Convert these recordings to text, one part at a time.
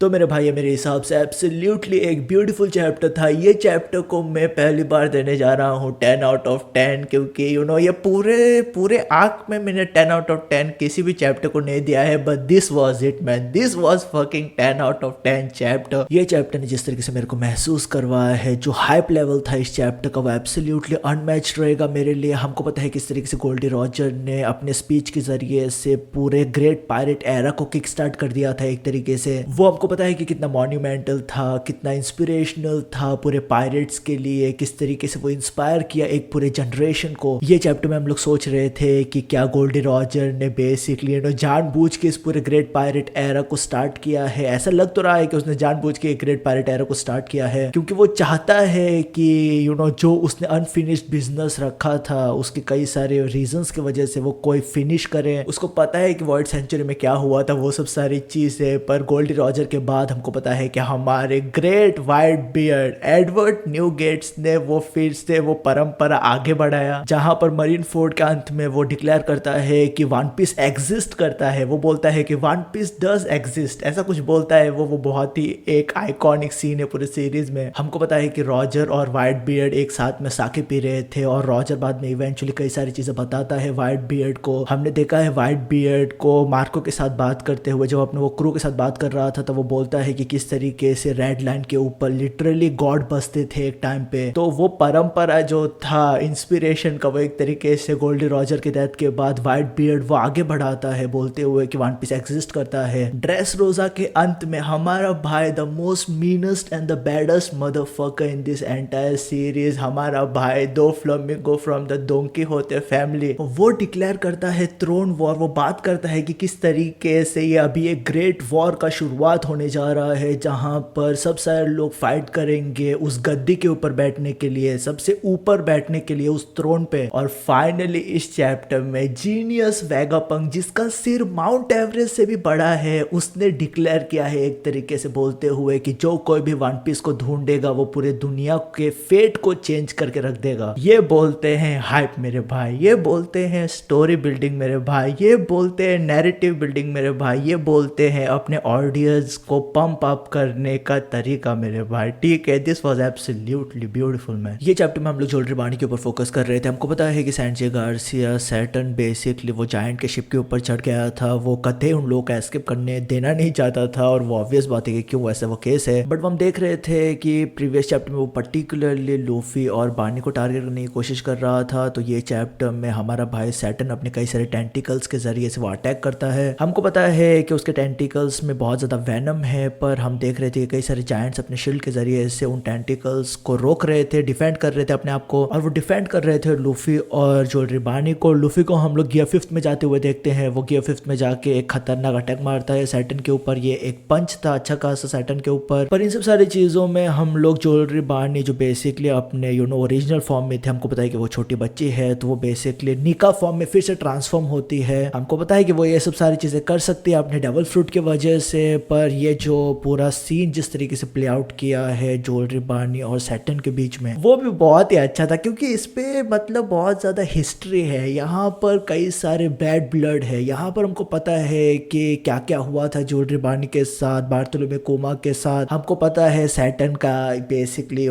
तो मेरे भाई मेरे हिसाब से एब्सोल्युटली एक ब्यूटीफुल चैप्टर था। ये चैप्टर को मैं पहली बार देने जा रहा हूँ 10 आउट ऑफ 10, क्योंकि ये पूरे पूरे आर्क में मैंने 10 आउट ऑफ 10 किसी भी चैप्टर को नहीं दिया है, but this was it man, this was fucking 10 out of 10 chapter. ये चैप्टर ने जिस तरीके से मेरे को महसूस करवाया है, जो हाइप लेवल था इस चैप्टर का, वो एब्सोल्युटली अनमैच्ड रहेगा मेरे लिए। हमको पता है किस तरीके से गोल्डी रॉजर ने अपने स्पीच के जरिए से पूरे ग्रेट पायरेट एरा को किक स्टार्ट कर दिया था एक तरीके से। वो हमको पता है कि कितना मॉन्यूमेंटल था, कितना इंस्पिरेशनल था पूरे पायरेट्स के लिए, किस तरीके से वो इंस्पायर किया एक पूरे जनरेशन को। ये चैप्टर में हम लोग सोच रहे थे कि क्या गोल्डी रॉजर ने बेसिकली जानबूझ के इस पूरे ग्रेट पायरेट एरा को स्टार्ट किया है। ऐसा लग तो रहा है कि उसने जानबूझ के एक ग्रेट पायरेट एरा को स्टार्ट किया है, क्योंकि वो चाहता है कि जो उसने अनफिनिश्ड बिजनेस रखा था, उसके कई सारे रीजंस की वजह से वो कोई फिनिश करे। उसको पता है कि वर्ल्ड सेंचुरी में क्या हुआ था, वो सब सारी चीजें। पर गोल्डी रॉजर के बाद हमको पता है कि हमारे ग्रेट वाइट बियर्ड एडवर्ड न्यूगेट्स ने वो फिर से वो परंपरा आगे बढ़ाया, जहां पर मरीन फोर्ड के अंत में वो डिक्लेयर करता है कि वन पीस एग्जिस्ट करता है। वो बोलता है कि वन पीस डज एग्जिस्ट, ऐसा कुछ बोलता है वो बहुत ही एक आइकॉनिक सीन है पूरे सीरीज में। हमको पता है कि रॉजर और वाइट बियर्ड एक साथ में साके पी रहे थे, और रॉजर बाद में इवेंचुअली कई सारी चीजें बताता है वाइट बियर्ड को। हमने देखा है वाइट बियर्ड को मार्को के साथ बात करते हुए, जब अपने वो क्रू के साथ बात कर रहा था, तो वो बोलता है कि किस तरीके से रेड लाइन के ऊपर लिटरली गॉड बसते थे एक टाइम पे। तो वो परंपरा जो था इंस्पिरेशन का, वो एक तरीके से गोल्डी रॉजर के डेथ के बाद वाइट बियर्ड वो आगे बढ़ाता है, बोलते हुए कि वन पीस एग्जिस्ट करता है। ड्रेस रोजा के अंत में हमारा भाई, the most meanest and the baddest motherfucker in this entire series, हमारा भाई दो फ्लेमिंगो फ्रॉम द डोंकी होते फैमिली, वो डिक्लेयर करता है थ्रोन वॉर। वो बात करता है कि किस तरीके से ये अभी एक ग्रेट वॉर का शुरुआत होने जा रहा है, जहां पर सब सारे लोग फाइट करेंगे उस गद्दी के ऊपर बैठने के लिए, सबसे ऊपर बैठने के लिए उस थ्रोन पे। और फाइनली इस चैप्टर में जीनियस वेगापंक, जिसका सिर माउंट एवरेस्ट से भी बड़ा है, उसने डिक्लेयर किया है एक तरीके से, बोलते हुए कि जो कोई भी वन पीस को ढूंढेगा वो पूरे दुनिया के फेट को चेंज करके रख देगा। ये बोलते हैं हाइप मेरे भाई, ये बोलते हैं स्टोरी बिल्डिंग मेरे भाई, ये बोलते हैं नैरेटिव बिल्डिंग मेरे भाई, ये बोलते हैं अपने ऑडियंस को पंप अप करने का तरीका मेरे भाई। ठीक है, this was absolutely beautiful man. ये चैप्टर में हम लोग जोल्ड्री बानी के ऊपर फोकस कर रहे थे। हमको पता है कि सैंचे गार्सिया सैटर्न बेसिकली वो जायंट के शिप के ऊपर चढ़ गया था, वो कदे उन लोग का एस्केप करने देना नहीं चाहता था, और वो ऑब्वियस बात है कि क्यों ऐसा वो केस है। बट हम देख रहे थे कि प्रीवियस चैप्टर में वो पर्टिकुलरली लूफी और बानी को टारगेट करने की कोशिश कर रहा था, तो ये चैप्टर में हमारा भाई सैटर्न अपने कई सारे टेंटिकल्स के जरिए से वो अटैक करता है। हमको पता है कि उसके टेंटिकल्स में बहुत ज्यादा वेनम है, पर हम देख रहे थे कि कई सारे जायंट्स अपने शील्ड के जरिए से उन टेंटिकल्स को रोक रहे थे, डिफेंड कर रहे थे अपने आप को, और वो डिफेंड कर रहे थे लूफी और जोल्ड्री बानी को। लूफी को हम लोग गियर 5th में जाते हुए देखते हैं, वो गियर 5th में जाके एक खतरनाक अटैक मारता है सैटर्न के ऊपर। ये एक पंच था अच्छा खासा सैटर्न के ऊपर। पर इन सब सारी चीजों में हम लोग जोल्ड्री बानी जो बेसिकली अपने ओरिजिनल फॉर्म में थे, हमको पता है कि वो छोटी बच्ची है, तो वो बेसिकली निका फॉर्म में फिर से ट्रांसफॉर्म होती है। हमको पता है कि वो ये सब सारी चीजें कर सकती है अपने डेवल फ्रूट की वजह से। पर ये जो पूरा सीन जिस तरीके से प्ले आउट किया है जोल्ड्री बानी और सैटर्न के बीच में, वो भी बहुत ही अच्छा था, क्योंकि इस पे मतलब बहुत ज्यादा हिस्ट्री है। यहाँ पर कई सारे बैड ब्लड है। यहाँ पर हमको पता है कि क्या क्या हुआ था जोल्ड्री बानी के साथ, बार्टोलोमे कोमा के साथ। हमको पता है सैटर्न का बेसिकली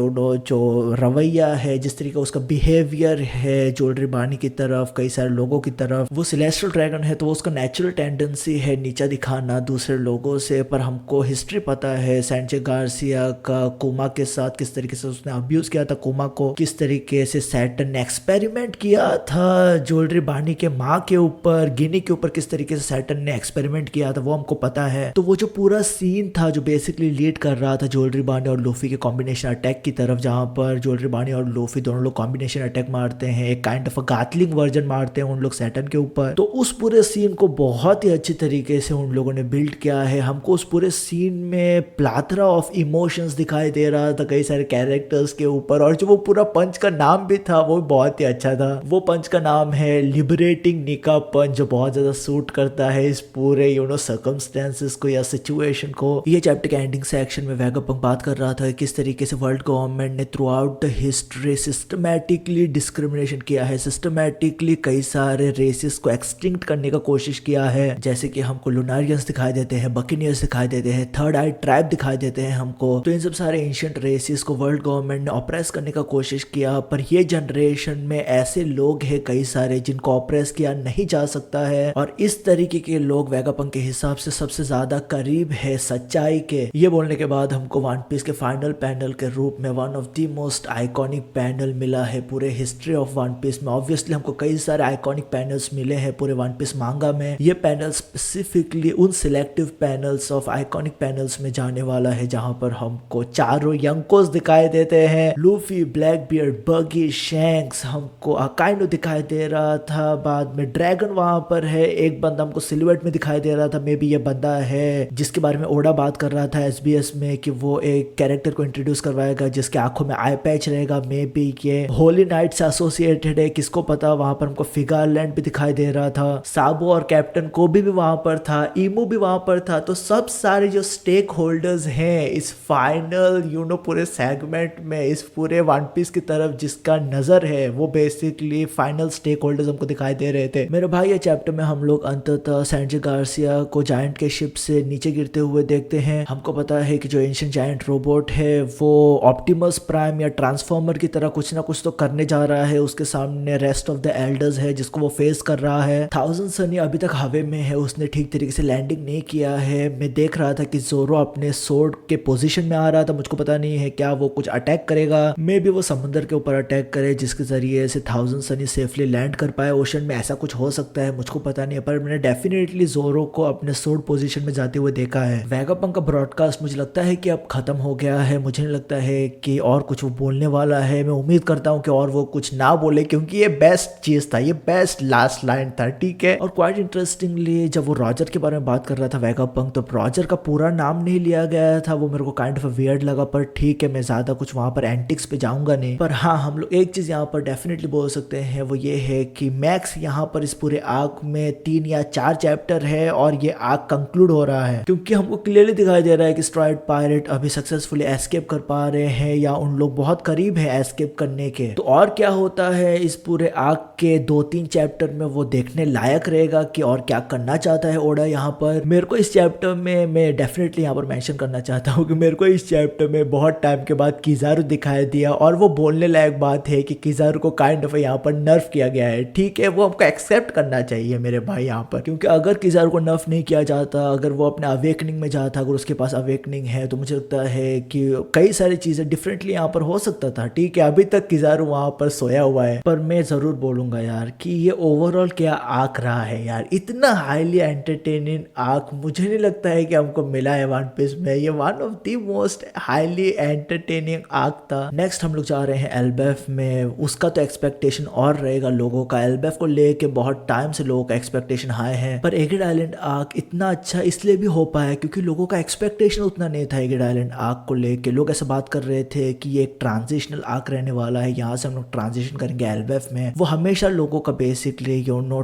जो रवैया है, जिस तरीके उसका बिहेवियर है जोल्ड्री बानी की तरफ, कई सारे लोगों की तरफ। वो सेलेस्टियल ड्रैगन है, तो उसका नेचुरल टेंडेंसी है नीचा दिखाना दूसरे लोगों से। पर हमको हिस्ट्री पता है सैंचे गार्सिया का कोमा के साथ किस तरीके से उसने अब्यूज किया था कोमा को, किस तरीके से सैटर्न ने एक्सपेरिमेंट किया था जोल्ड्री बानी के माँ के ऊपर, गिनी के ऊपर, किस तरीके से सैटर्न ने एक्सपेरिमेंट किया था वो हमको पता है। तो वो जो पूरा सीन था जो बेसिकली लीड कर रहा था जोल्ड्री बानी और लूफी के कॉम्बिनेशन अटैक की तरफ, जहां पर जोल्ड्री बानी और लूफी दोनों लोग कॉम्बिनेशन अटैक मारते हैं, एक काइंड ऑफ गातलिंग वर्जन मारते हैं उन लोग सैटर्न के ऊपर। तो उस पूरे सीन को बहुत ही अच्छी तरीके से उन लोगों ने बिल्ड किया है। हमको उस पूरे सीन में प्लाथरा ऑफ इमोशंस दिखाई दे रहा था कई सारे कैरेक्टर्स के ऊपर, और जो वो पूरा पंच का नाम भी था वो बहुत ही अच्छा था। वो पंच का नाम है लिबरेटिंग निका पंच, जो बहुत ज्यादा सूट करता है इस पूरे सर्कमस्टेंसेस को या सिचुएशन को। ये चैप्टर के एंडिंग सेक्शन में वेगापंक बात कर रहा था किस तरीके से वर्ल्ड गवर्नमेंट ने through out the history systematically discrimination किया है, सिस्टमैटिकली कई सारे रेसेस को एक्सटिंक्ट करने का कोशिश किया है। जैसे कि हमको लुनारियंस दिखाई देते हैं, बकिनियर्स दिखाई देते हैं, थर्ड आई ट्राइब दिखाई देते हैं हमको। तो इन सब सारे एंशिएंट रेसेस को वर्ल्ड गवर्नमेंट ने ऑप्रेस करने का कोशिश किया, पर ये जनरेशन में ऐसे लोग हैं कई सारे जिनको ऑप्रेस किया नहीं जा सकता है, और इस तरीके के लोग वेगापंक के हिसाब से सबसे ज्यादा करीब है सच्चाई के। ये बोलने के बाद हमको वन पीस के फाइनल पैनल के रूप में one of the most iconic panel मिला है पूरे हिस्ट्री ऑफ वन पीस में। ऑब्वियसली हमको कई सारे आइकॉनिक पैनल्स मिले हैं पूरे वन पीस मांगा में। ये पैनल स्पेसिफिकली उन selective panels of iconic panels में जाने वाला है जहां पर हमको चारों यंकोस दिखाई देते हैं, लूफी, ब्लैक बियर्ड, बगी, शैंक्स, हमको अकाइनो दिखाई दे रहा था, बाद में ड्रैगन वहां पर है, एक बंदा हमको सिल्हूएट में दिखाई दे रहा था, मे बी ये बंदा है जिसके बारे में ओडा बात कर रहा था SBS में कि वो एक कैरेक्टर को इंट्रोड्यूस करवाएगा जिसके आंखों में आई पैच रहेगा, मे बी ये होली नाइट से एसोसिएटेड है, किसको पता। वहां पर हमको फिगारलैंड भी दिखाई दे रहा था, साबो और कैप्टन कोबी भी वहां पर था, ईमू भी वहां पर था। तो सब सारे जो स्टेक होल्डर्स हैं इस फाइनल पूरे सेगमेंट में, इस पूरे वन पीस की तरफ जिसका नजर है, वो बेसिकली फाइनल स्टेक होल्डर्स हमको दिखाई दे रहे थे। मेरे भाई ये चैप्टर में हम लोग अंततः सैंजी गार्सिया को जायंट के शिप से नीचे गिरते हुए देखते हैं। हमको पता है कि जो एंशिएंट जायंट रोबोट है वो ऑप्टिमस प्राइम या ट्रांसफॉर्मर की तरह कुछ ना कुछ तो करने जा रहा है। उसके सामने रेस्ट ऑफ द एल्डर्स है जिसको वो फेस कर रहा है। थाउजेंड सनी अभी तक हवे में है, उसने ठीक तरीके से लैंडिंग नहीं किया है। मैं देख रहा था कि जोरो अपने सोर्ड के पोजीशन में आ रहा था, मुझको पता नहीं है क्या वो कुछ अटैक करेगा, मे बी वो समुद्र के ऊपर अटैक करे जिसके जरिए से थाउजेंड सनी सेफली लैंड कर पाए ओशन में। ऐसा कुछ हो सकता है, मुझको पता नहीं है, पर मैंने डेफिनेटली जोरो को अपने सोर्ड पोजीशन में जाते हुए देखा है। वेगापंक का ब्रॉडकास्ट मुझे लगता है कि अब खत्म हो गया है, मुझे नहीं लगता है कि और कुछ वो बोलने वाला है। मैं उम्मीद करता हूँ कि और वो कुछ ना बोले क्योंकि ये बेस्ट चीज था, ये बेस्ट लास्ट लाइन था, ठीक है। और क्वाइट इंटरेस्टिंगली जब वो रॉजर के बारे में बात कर रहा था वेगापंक, तो रॉजर का पूरा नाम नहीं लिया गया था, वो मेरे को काइंड ऑफ वियर्ड लगा, पर ठीक है मैं ज्यादा कुछ वहां पर एंटिक्स पे जाऊंगा नहीं। पर हाँ, हम लोग एक चीज यहाँ पर डेफिनेटली बोल सकते हैं, वो ये है कि मैक्स यहाँ पर इस पूरे आर्क में 3 या 4 चैप्टर है और ये आर्क कंक्लूड हो रहा है, क्योंकि हमको क्लियरली दिखाई दे रहा है कि स्ट्राइड पायरेट अभी सक्सेसफुली एस्केप कर पा रहे हैं या उन लोग बहुत करीब है एस्केप करने के। तो और क्या होता है इस पूरे आर्क के 2-3 चैप्टर में, वो देखने लायक रहेगा कि और क्या करना चाहता है ओडा यहाँ पर। मेरे को इस चैप्टर में, मैं डेफिनेटली यहाँ पर मेंशन करना चाहता हूँ कि मेरे को इस चैप्टर में बहुत टाइम के बाद किजारू दिखाई दिया, और वो बोलने लायक बात है कि किजारू को काइंड ऑफ यहाँ पर नर्फ किया गया है, ठीक है। वो हमको एक्सेप्ट करना चाहिए मेरे भाई यहाँ पर, क्योंकि अगर किजारू को नर्फ नहीं किया जाता, अगर वो अपने अवेकनिंग में जाता, अगर उसके पास अवेकनिंग है, तो मुझे लगता है कि कई सारी चीजें डिफरेंटली यहाँ पर हो सकता था, ठीक है। अभी तक किजारू वहां पर सोया हुआ है, पर मैं जरूर बोलूंगा यार कि ये ओवरऑल क्या आर्क रहा है यार, इतना हाईली एंटरटेनिंग आर्क मुझे नहीं लगता है कि हमको मिला है वन पीस में। ये one of the most highly entertaining arc था। नेक्स्ट हम लोग जा रहे हैं एल्बेफ में, उसका तो एक्सपेक्टेशन और रहेगा लोगों का। एल्बेफ को लेके बहुत टाइम से लोगों का एक्सपेक्टेशन हाई है, पर एगेड आइलैंड आर्क इतना अच्छा इसलिए भी हो पाया क्योंकि लोगों का एक्सपेक्टेशन उतना नहीं था। एगेड आइलैंड आर्क को लेके लोग ऐसे बात कर रहे थे कि ये एक ट्रांजिशनल आर्क रहने वाला है, यहाँ से हम लोग ट्रांजिशन करेंगे एल्बेफ में। वो हमेशा लोगों का basically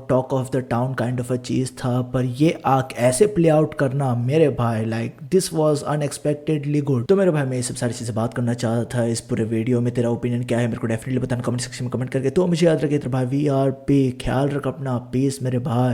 talk of the town kind of a चीज था, पर ये आर्क ऐसे प्ले आउट करना मेरे भाई, like this was unexpectedly good. तो मेरे भाई मैं ये सब सारी चीजें बात करना चाहता था इस पूरे वीडियो में। तेरा ओपिनियन क्या है मेरे को डेफिनेटली बताना कमेंट सेक्शन में कमेंट करके। तो मुझे याद रखे भाई VRP, ख्याल रख अपना, पीस मेरे भाई।